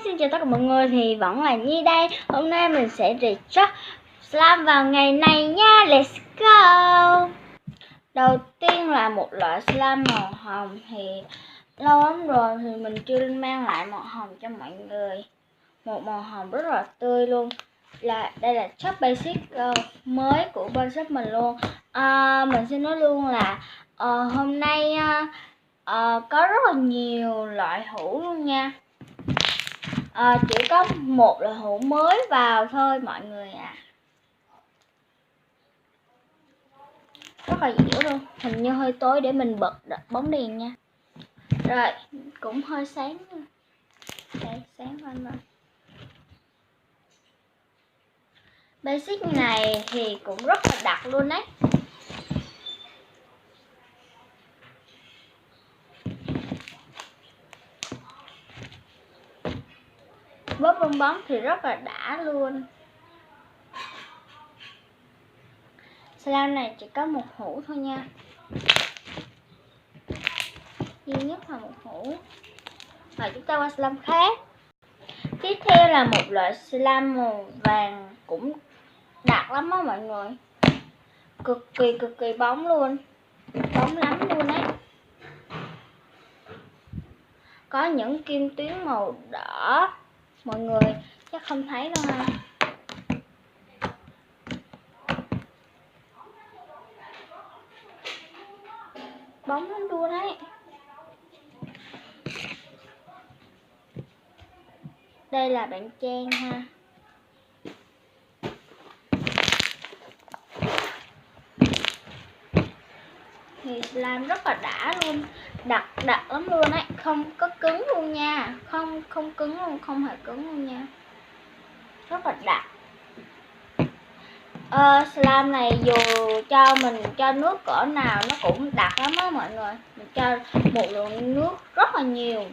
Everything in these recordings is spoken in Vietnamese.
xin chào tất cả mọi người, thì vẫn là Nhi đây. Hôm nay mình sẽ react slime vào ngày này nha. Let's go. Đầu tiên là một loại slime màu hồng, thì lâu lắm rồi thì mình chưa mang lại màu hồng cho mọi người. Một màu hồng rất là tươi luôn. Đây là shop basic mới của bên shop mình luôn. Mình xin nói luôn là hôm nay có rất là nhiều loại hũ luôn nha. Chỉ có một loại hũ mới vào thôi mọi người ạ. Rất là dịu luôn. Hình như hơi tối để mình bật bóng đèn nha. Rồi cũng hơi sáng. Đây, sáng lên rồi. Basic này thì cũng rất là đặc luôn đấy. Bóp bong bóng thì rất là đã luôn. Slime này chỉ có một hũ thôi nha. Duy nhất là một hũ. Và chúng ta qua slime khác. Tiếp theo là một loại slime màu vàng, cũng đặc lắm đó mọi người. Cực kỳ bóng luôn. Bóng lắm luôn đấy. Có những kim tuyến màu đỏ. Mọi người chắc không thấy đâu ha. Bóng lắm luôn đấy. Đây là bạn Trang ha. Thì slime rất là đã luôn. Đặc lắm luôn ấy. Không có cứng luôn nha. Không cứng luôn. Không hề cứng luôn nha. Rất là đặc. Slime này dù cho mình cho nước cỡ nào nó cũng đặc lắm á mọi người. Mình cho một lượng nước rất là nhiều.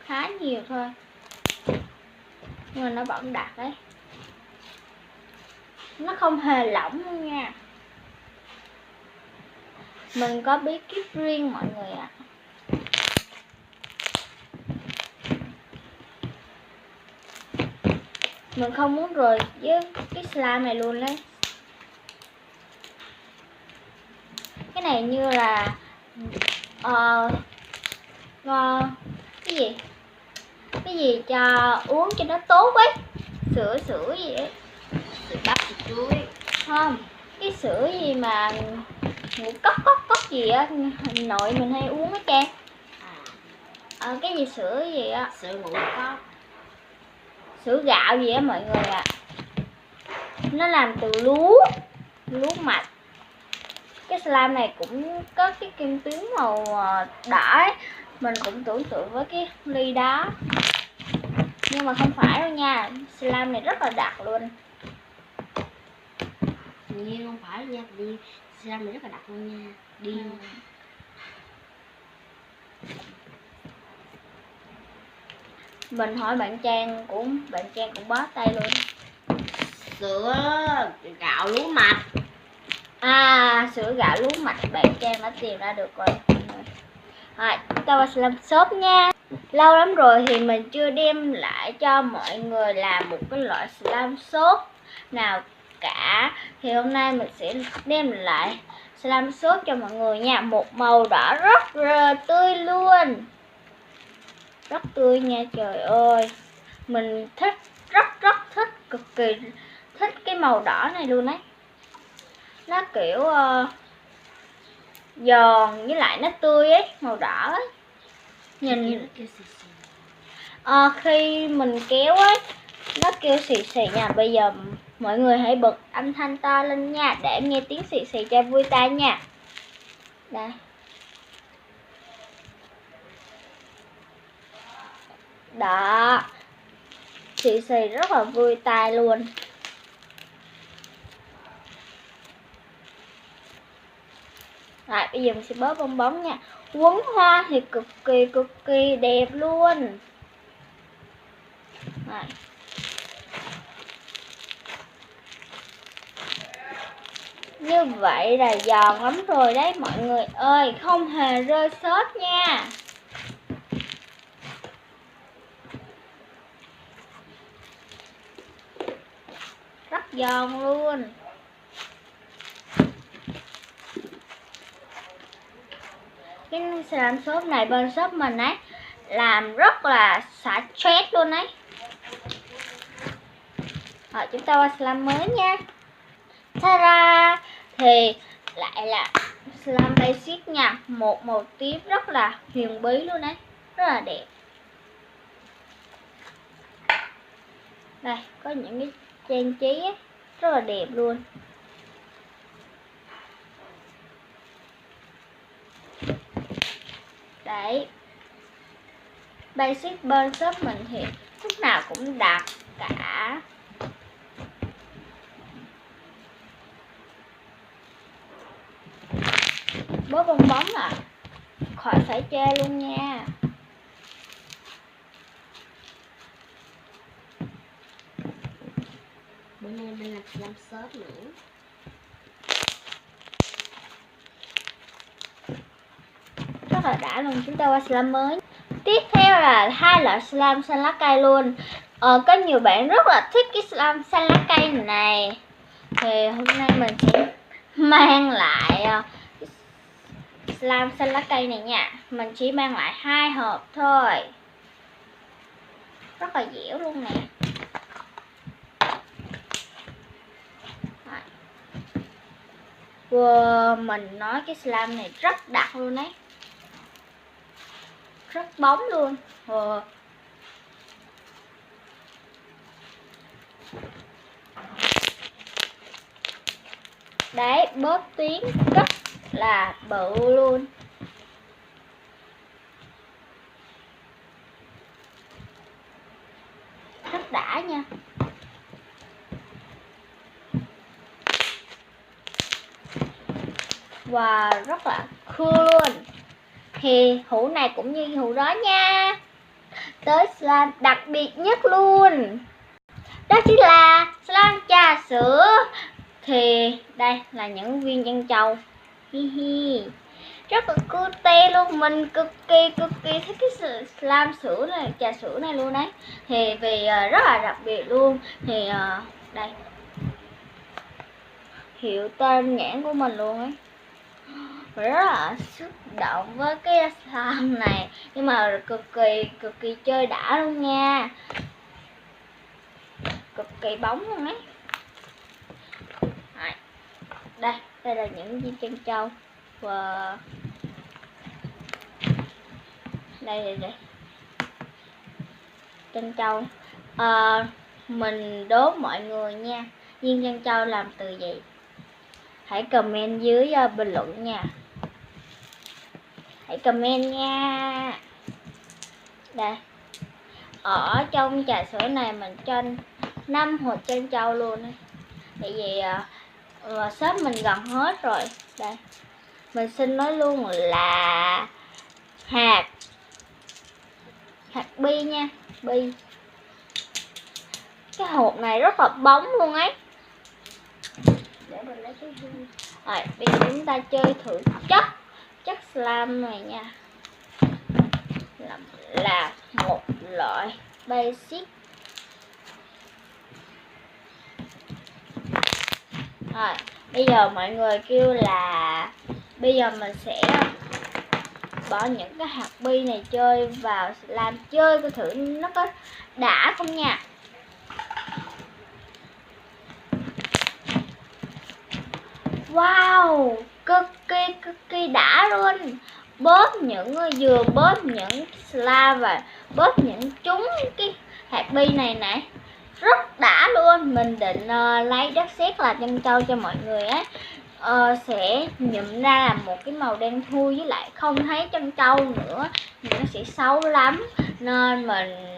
Khá nhiều thôi. Nhưng mà nó vẫn đặc đấy. Nó không hề lỏng luôn nha. Mình có bí kíp riêng mọi người ạ. Mình không muốn rời với cái slime này luôn đấy. Cái này như là cái gì cho uống cho nó tốt ấy. Sữa gì ấy. Sữa bắp sữa chuối. Không, cái sữa gì mà ngũ cốc gì á, nội mình hay uống á Trang. Cái gì sữa gì á, Sữa ngũ cốc, sữa gạo gì á mọi người ạ. Nó làm từ lúa mạch. Cái slime này cũng có cái kim tuyến màu đỏ ấy. Mình cũng tưởng tượng với cái ly đó, nhưng mà không phải đâu nha. Slime này rất là đặc luôn. nhưng không phải nha, đi slime này rất là đặc luôn nha. Mình hỏi bạn Trang cũng bó tay luôn. Sữa gạo lúa mạch. Sữa gạo lúa mạch, bạn Trang đã tìm ra được rồi. Rồi, chúng ta qua slime shop nha. Lâu lắm rồi thì mình chưa đem lại cho mọi người làm một cái loại slime shop nào cả. Thì hôm nay mình sẽ đem lại slime shop cho mọi người nha. Một màu đỏ rất là tươi luôn. Rất tươi nha, trời ơi. Mình thích, rất thích, cực kỳ thích cái màu đỏ này luôn ấy. Nó kiểu giòn với lại nó tươi ấy, màu đỏ ấy. Nhìn khi mình kéo ấy, nó kêu xì xì nha. Bây giờ mọi người hãy bật âm thanh to lên nha, để nghe tiếng xì xì cho vui tai nha. Đây. Đó. Xì xì rất là vui tai luôn. Rồi bây giờ mình sẽ bóp bong bóng nha. Quấn hoa thì cực kỳ đẹp luôn. Rồi. Như vậy là giòn lắm rồi đấy mọi người ơi. Không hề rơi xốp nha. giòn luôn. Cái slime shop này bên shop mình ấy làm rất là xả stress luôn ấy. Rồi chúng ta qua slime mới nha. Ta-da! Thì lại là slime basic nha, một màu tím rất là huyền bí luôn đấy, rất là đẹp. Đây có những cái trang trí ấy, rất là đẹp luôn. Đấy, basic bên shop mình thì lúc nào cũng đặt cả. Bóp bong bóng à, khỏi phải chê luôn nha. Bữa nay mình làm slime shop nữa. Rất là đã luôn. Chúng ta qua slime mới. Tiếp theo là hai loại slime xanh lá cây luôn. Có nhiều bạn rất là thích cái slime xanh lá cây này. Thì hôm nay mình sẽ mang lại slime xanh lá cây này nha. Mình chỉ mang lại 2 hộp thôi. Rất là dẻo luôn nè. Wow, mình nói cái slime này rất đặc luôn đấy, rất bóng luôn. Đấy, bóp tiếng rất là bự luôn. Rất đã nha. Và rất là cool luôn. Thì hũ này cũng như hũ đó nha. Tới slime đặc biệt nhất luôn, đó chính là slime trà sữa. Thì đây là những viên trân châu. Hi hi. Rất là cute luôn. Mình cực kỳ thích cái slime sữa này, trà sữa này luôn đấy. Thì vì rất là đặc biệt luôn. Thì đây hiệu tên nhãn của mình luôn ấy. Rất là xúc động với cái slime này, nhưng mà cực kỳ chơi đã luôn nha, cực kỳ bóng luôn ấy. Đây là những viên trân châu. Và đây trân châu. Mình đố mọi người nha, viên trân châu làm từ gì? Hãy comment dưới bình luận nha. Hãy comment nha. Đây, ở trong trà sữa này mình cho 5 hột trân châu luôn ấy. Tại vì shop mình gần hết rồi. Đây, mình xin nói luôn là hạt bi nha, bi. Cái hộp này rất là bóng luôn ấy. Để mình lấy cái hương. Rồi bây giờ chúng ta chơi thử chất slime này nha. Là một loại basic. Rồi bây giờ mọi người kêu là bây giờ mình sẽ bỏ những cái hạt bi này chơi vào slime, chơi coi thử nó có đã không nha. Wow, cực kỳ đã luôn. Bóp vừa bóp những slime và bóp những trúng cái hạt bi này nè, rất đã luôn. Mình định lấy đất sét là trân châu cho mọi người á, sẽ nhuộm ra là một cái màu đen thui, với lại không thấy trân châu nữa thì nó sẽ xấu lắm, nên mình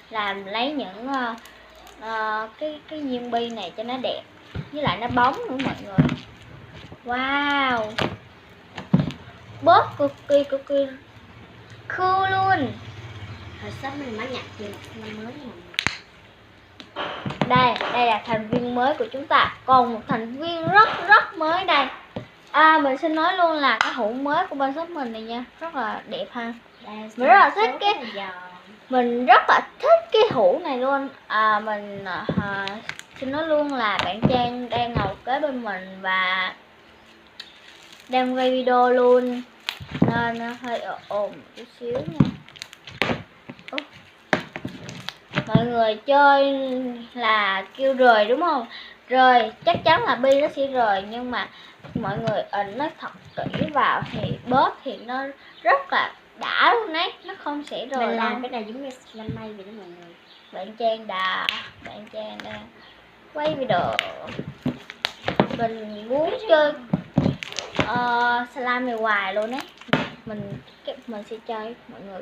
làm lấy những cái viên bi này cho nó đẹp, với lại nó bóng nữa mọi người. Wow, bóp cực kỳ cool luôn. Hồi sắp mình mới nhặt về năm mới này. Đây là thành viên mới của chúng ta, còn một thành viên rất mới đây. Mình xin nói luôn là cái hũ mới của bên shop mình này nha, rất là đẹp ha. Mình rất là thích mình rất là thích cái hũ này luôn. Mình xin nói luôn là bạn Trang đang ngồi kế bên mình và đang quay video luôn nên nó hơi ồn chút xíu nha. Mọi người chơi là kêu rời đúng không? Rời chắc chắn là bi nó sẽ rời, nhưng mà mọi người ấn nó thật kỹ vào thì bóp thì nó rất là đã luôn đấy, nó không sẽ rời Mình đâu. làm cái này giống như slime vậy đó mọi người. Bạn Trang đang quay video. Mình muốn chơi slime này hoài luôn ấy. Mình sẽ chơi mọi người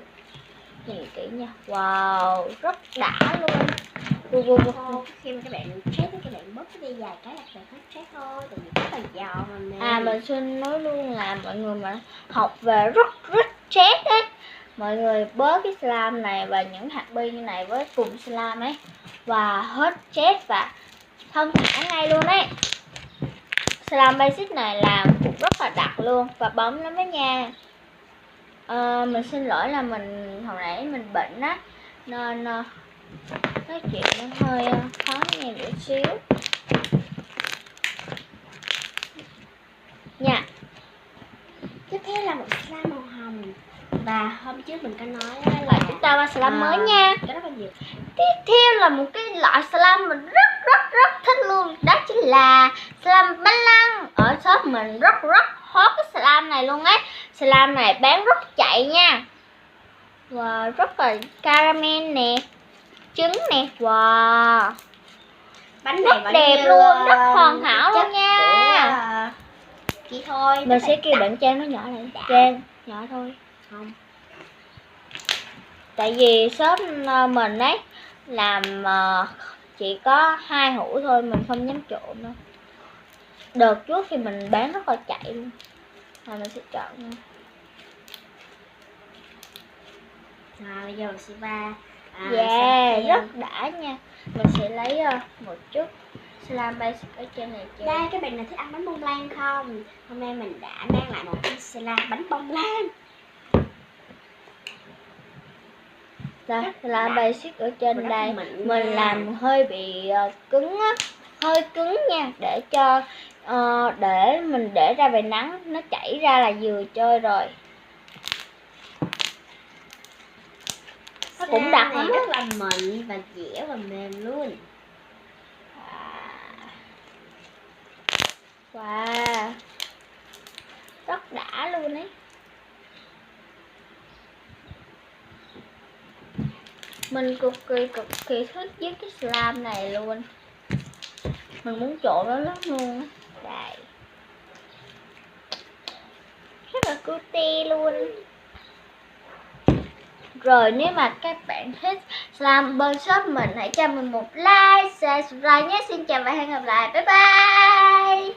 nhìn kỹ nha. Wow, rất đã luôn. Khi mà các bạn check các bạn bóp cái dây dài cái là các bạn hết check thôi, tại vì rất là giòn mà nè. Mình xin nói luôn là mọi người mà học về rất chết ấy, mọi người bớt cái slime này và những hạt bi như này với cùng slime ấy và hết chết và thông thả ngay luôn ấy. Slime basic này làm cũng rất là đặc luôn và bóng lắm đó nha. Mình xin lỗi là hồi nãy mình bệnh á nên nói chuyện nó hơi khó nghe một xíu nha. Tiếp theo là một slime màu hồng. Và hôm trước mình có nói là chúng ta qua slime mới nha. Cái đó bao nhiêu? Tiếp theo là một cái loại slime mình rất thích luôn, đó chính là slime bánh lăng. Ở shop mình rất hot cái slime này luôn ấy. Slime này bán rất chạy nha. Và rất là caramel nè, trứng nè. Wow, Bánh rất này đẹp luôn, rất hoàn hảo luôn nha. Chị thôi. Mình sẽ kêu bạn Trang nó nhỏ lại. Trang nhỏ thôi. Không. Tại vì shop mình ấy làm chỉ có 2 hũ thôi, mình không dám trộn đâu. Đợt trước thì mình bán rất là chạy luôn. Rồi mình sẽ chọn nha. Bây giờ mình sẽ va. Rất đã nha. Mình sẽ lấy một chút slime basic ở trên này chơi. Đây, các bạn nào thích ăn bánh bông lan không? Hôm nay mình đã mang lại một cái slime bánh bông lan. Đây, slime basic ở trên đây. Mình làm hơi bị cứng á, hơi cứng nha, để cho để mình để ra về nắng nó chảy ra là vừa chơi rồi. Nó cũng đặc lắm, rất là mịn và dẻo và mềm luôn. Wow, rất đã luôn ấy. Mình cực kỳ thích với cái slime này luôn. Mình muốn trộn nó lắm luôn á. Đây, rất là cute luôn. Rồi nếu mà các bạn thích slime bên shop mình, hãy cho mình một like, share, subscribe nhé. Xin chào và hẹn gặp lại. Bye bye.